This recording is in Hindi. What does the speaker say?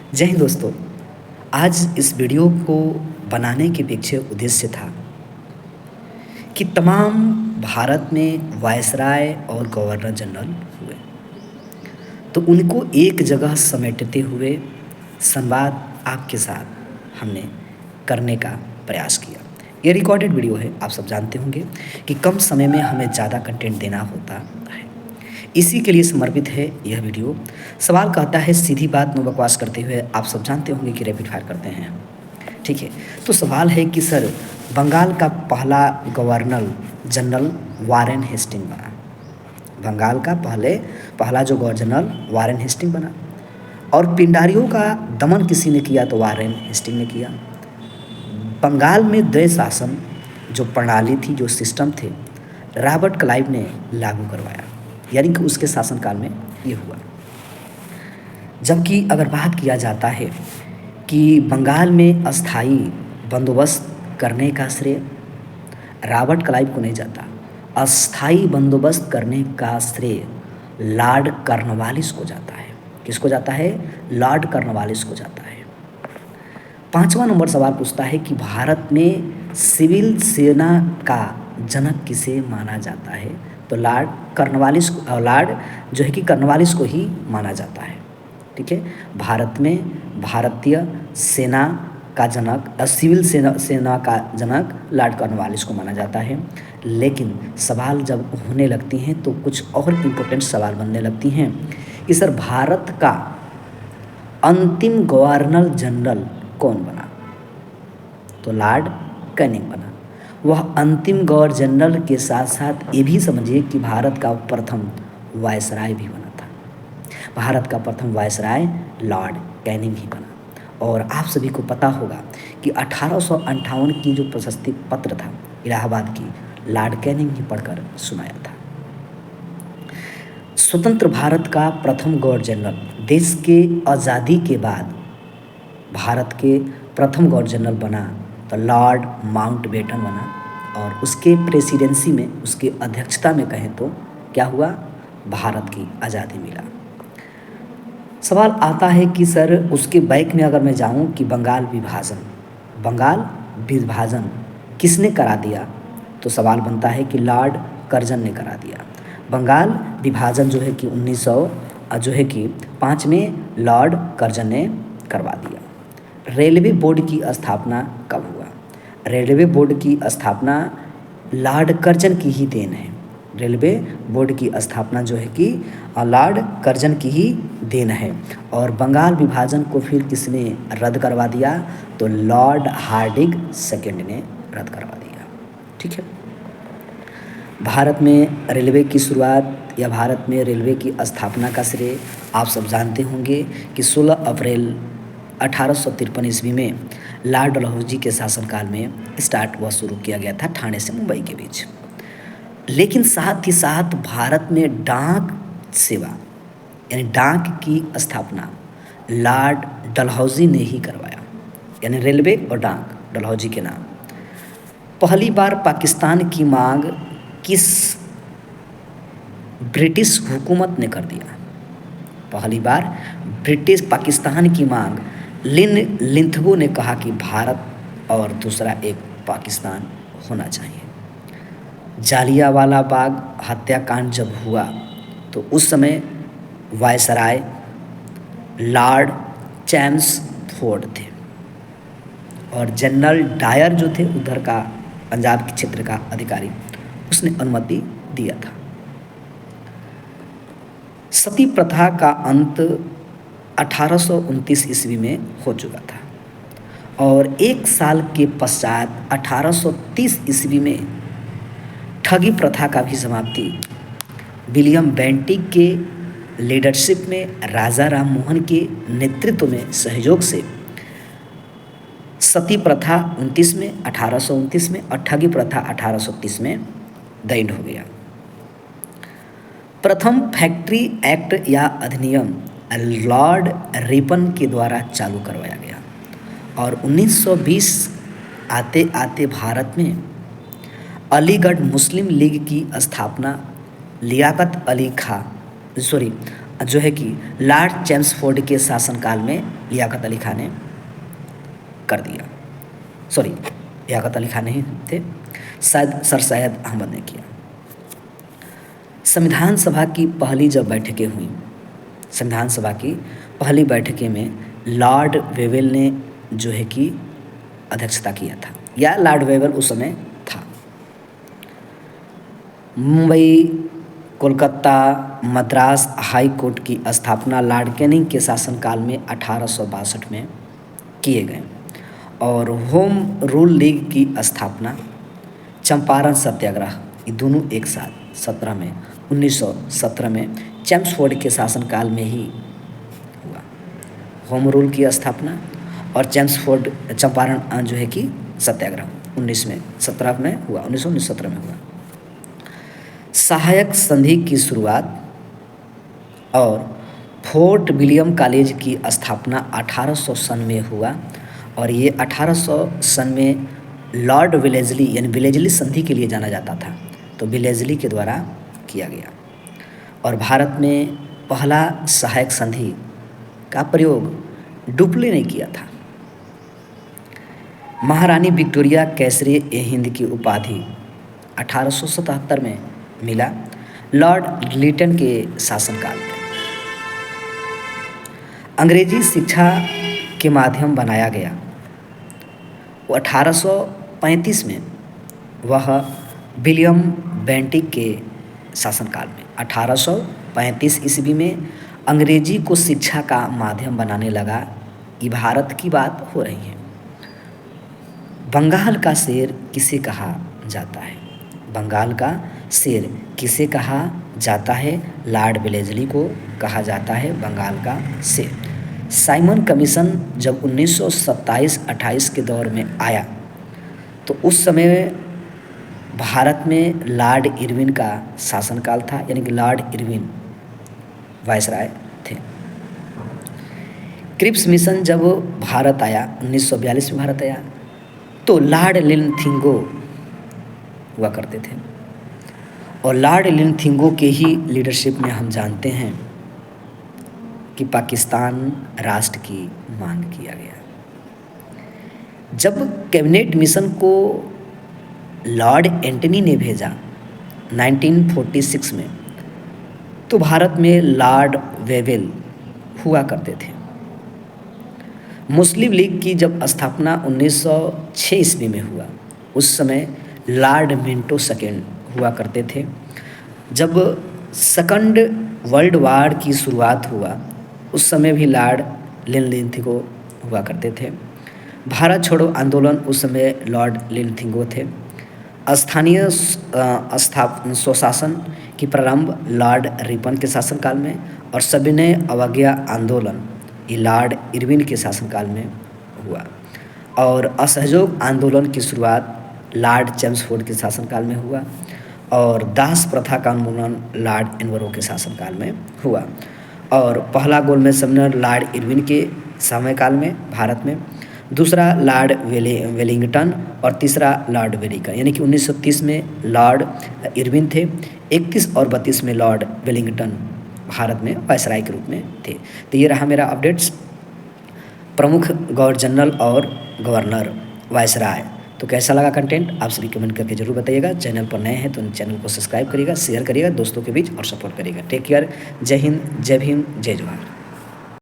जय हिंद दोस्तों। आज इस वीडियो को बनाने के पीछे उद्देश्य था कि तमाम भारत में वायसराय और गवर्नर जनरल हुए, तो उनको एक जगह समेटते हुए संवाद आपके साथ हमने करने का प्रयास किया। ये रिकॉर्डेड वीडियो है, आप सब जानते होंगे कि कम समय में हमें ज़्यादा कंटेंट देना होता है, इसी के लिए समर्पित है यह वीडियो। सवाल कहता है सीधी बात नो बकवास करते हुए, आप सब जानते होंगे कि रैपिड फायर करते हैं, ठीक है। तो सवाल है कि सर, बंगाल का पहला गवर्नर जनरल वारेन हेस्टिंग बना। बंगाल का पहला जो गवर्नर जनरल वारेन हेस्टिंग बना, और पिंडारियों का दमन किसी ने किया तो वारेन हेस्टिंग ने किया। बंगाल में द्वैध शासन जो प्रणाली थी, जो सिस्टम थे, रॉबर्ट क्लाइव ने लागू करवाया, यानी कि उसके शासनकाल में ये हुआ। जबकि अगर बात किया जाता है कि बंगाल में अस्थाई बंदोबस्त करने का श्रेय रॉबर्ट क्लाइव को नहीं जाता, अस्थाई बंदोबस्त करने का श्रेय लॉर्ड कॉर्नवालिस को जाता है। किसको जाता है? लॉर्ड कॉर्नवालिस को जाता है। 5वां नंबर सवाल पूछता है कि भारत में सिविल सेना का जनक किसे माना जाता है? तो लॉर्ड कॉर्नवालिस, लॉर्ड जो है कि कॉर्नवालिस को ही माना जाता है, ठीक है। भारत में भारतीय सेना का जनक, सिविल सेना का जनक लॉर्ड कॉर्नवालिस को माना जाता है। लेकिन सवाल जब होने लगती हैं तो कुछ और इम्पोर्टेंट सवाल बनने लगती हैं कि सर, भारत का अंतिम गवर्नर जनरल कौन बना? तो लॉर्ड कैनिंग बना। वह अंतिम गवर्नर जनरल के साथ साथ ये भी समझिए कि भारत का प्रथम वायसराय भी बना था। भारत का प्रथम वायसराय लॉर्ड कैनिंग ही बना। और आप सभी को पता होगा कि 1858 की जो प्रशस्ति पत्र था इलाहाबाद की, लॉर्ड कैनिंग ही पढ़कर सुनाया था। स्वतंत्र भारत का प्रथम गवर्नर जनरल, देश के आज़ादी के बाद भारत के प्रथम गवर्नर जनरल बना तो लॉर्ड माउंटबेटन बना, और उसके प्रेसिडेंसी में, उसकी अध्यक्षता में कहें तो क्या हुआ? भारत की आज़ादी मिला। सवाल आता है कि सर, उसके बैक में अगर मैं जाऊं कि बंगाल विभाजन किसने करा दिया? तो सवाल बनता है कि लॉर्ड कर्जन ने करा दिया। बंगाल विभाजन जो है कि 1905 में लॉर्ड कर्जन ने करवा दिया। रेलवे बोर्ड की स्थापना कब हुआ? रेलवे बोर्ड की स्थापना लॉर्ड कर्जन की ही देन है। रेलवे बोर्ड की स्थापना जो है कि लॉर्ड कर्जन की ही देन है। और बंगाल विभाजन को फिर किसने रद्द करवा दिया? तो लॉर्ड हार्डिंग सेकेंड ने रद्द करवा दिया, ठीक है। भारत में रेलवे की शुरुआत या भारत में रेलवे की स्थापना का श्रेय आप सब जानते होंगे कि 16 अप्रैल 1853 ईस्वी में लॉर्ड डलहौजी के शासनकाल में स्टार्ट हुआ, शुरू किया गया था ठाणे से मुंबई के बीच। लेकिन साथ ही साथ भारत में डाक सेवा यानी डाक की स्थापना लॉर्ड डलहौजी ने ही करवाया, यानी रेलवे और डाक डलहौजी के नाम। पहली बार पाकिस्तान की मांग किस ब्रिटिश हुकूमत ने कर दिया? पहली बार ब्रिटिश पाकिस्तान की मांग लिंथगो ने कहा कि भारत और दूसरा एक पाकिस्तान होना चाहिए। जालियांवाला बाग हत्याकांड जब हुआ तो उस समय वायसराय लॉर्ड चैम्सफोर्ड थे, और जनरल डायर जो थे उधर का पंजाब के क्षेत्र का अधिकारी, उसने अनुमति दिया था। सती प्रथा का अंत 1829 ईस्वी में हो चुका था, और एक साल के पश्चात 1830 ईस्वी में ठगी प्रथा का भी समाप्ति विलियम बेंटिक के लीडरशिप में, राजा राम मोहन के नेतृत्व में, सहयोग से सती प्रथा 1829 में और ठगी प्रथा 1830 में द एंड हो गया। प्रथम फैक्ट्री एक्ट या अधिनियम लॉर्ड रिपन के द्वारा चालू करवाया गया, और 1920 आते आते भारत में अलीगढ़ मुस्लिम लीग की स्थापना जो है कि लॉर्ड चेम्सफोर्ड के शासनकाल में लियाकत अली खान ने कर दिया। सॉरी, लियाकत अली खान नहीं थे, शायद सर सैयद अहमद ने किया। संविधान सभा की पहली जब बैठकें हुई, संविधान सभा की पहली बैठकें में लॉर्ड वेवेल ने जो है कि अध्यक्षता किया था, या लॉर्ड वेवेल उस समय था। मुंबई, कोलकाता, मद्रास हाई कोर्ट की स्थापना लॉर्ड कैनिंग के शासनकाल में 1862 में किए गए, और होम रूल लीग की स्थापना, चंपारण सत्याग्रह, ये दोनों एक साथ 1917 में चेम्सफोर्ड के शासनकाल में ही हुआ। होम रूल की स्थापना और चंपारण जो है कि सत्याग्रह 1917 में हुआ, 1917 में हुआ। सहायक संधि की शुरुआत और फोर्ट विलियम कॉलेज की स्थापना 1800 सन में हुआ, और ये 1800 सन में लॉर्ड वेलेस्ली यानी वेलेस्ली संधि के लिए जाना जाता था, तो वेलेस्ली के द्वारा किया गया। और भारत में पहला सहायक संधि का प्रयोग डुप्ले ने किया था। महारानी विक्टोरिया कैसरे हिंद की उपाधि 1877 में मिला लॉर्ड लिटन के शासनकाल में। अंग्रेजी शिक्षा के माध्यम बनाया गया, वो 1835 में, वह विलियम बेंटिक के शासनकाल में। 1835 ईस्वी में अंग्रेजी को शिक्षा का माध्यम बनाने लगा। ये भारत की बात हो रही है। बंगाल का शेर किसे कहा जाता है? बंगाल का शेर किसे कहा जाता है? लॉर्ड वेलेस्ली को कहा जाता है बंगाल का शेर। साइमन कमीशन जब 1927-28 के दौर में आया, तो उस समय भारत में लॉर्ड इरविन का शासनकाल था, यानी कि लॉर्ड इरविन वायसराय थे। क्रिप्स मिशन जब भारत आया, 1942 में भारत आया, तो लॉर्ड लिनथिंगो हुआ करते थे, और लॉर्ड लिनथिंगो के ही लीडरशिप में हम जानते हैं कि पाकिस्तान राष्ट्र की मांग किया गया। जब कैबिनेट मिशन को लॉर्ड एंटनी ने भेजा 1946 में, तो भारत में लॉर्ड वेवेल हुआ करते थे। मुस्लिम लीग की जब स्थापना 1906 ईस्वी में हुआ, उस समय लॉर्ड मिंटो सेकेंड हुआ करते थे। जब सेकंड वर्ल्ड वार की शुरुआत हुआ, उस समय भी लॉर्ड लिनथिंगो हुआ करते थे। भारत छोड़ो आंदोलन, उस समय लॉर्ड लिनथिंगो थे। स्थानीय स्वशासन की प्रारंभ लॉर्ड रिपन के शासनकाल में, और सविनय अवज्ञा आंदोलन ये लॉर्ड इरविन के शासनकाल में हुआ, और असहयोग आंदोलन की शुरुआत लॉर्ड चेम्सफोर्ड के शासनकाल में हुआ, और दास प्रथा का उन्मूलन लॉर्ड एनवरो के शासनकाल में हुआ, और पहला गोलमेज सम्मेलन लॉर्ड इरविन के समयकाल में भारत में, दूसरा लॉर्ड वेलिंगटन, और तीसरा लॉर्ड वेलिंगटन, यानी कि 1930 में लॉर्ड इरविन थे, 31 और 32 में लॉर्ड वेलिंगटन भारत में वायसराय के रूप में थे। तो ये रहा मेरा अपडेट्स, प्रमुख गवर्नर जनरल और गवर्नर वायसराय। तो कैसा लगा कंटेंट, आप सभी कमेंट करके जरूर बताइएगा। चैनल पर नए हैं तो चैनल को सब्सक्राइब करिएगा, शेयर करिएगा दोस्तों के बीच, और सपोर्ट करिएगा। टेक केयर, जय हिंद, जय भीम, जय जवाहर।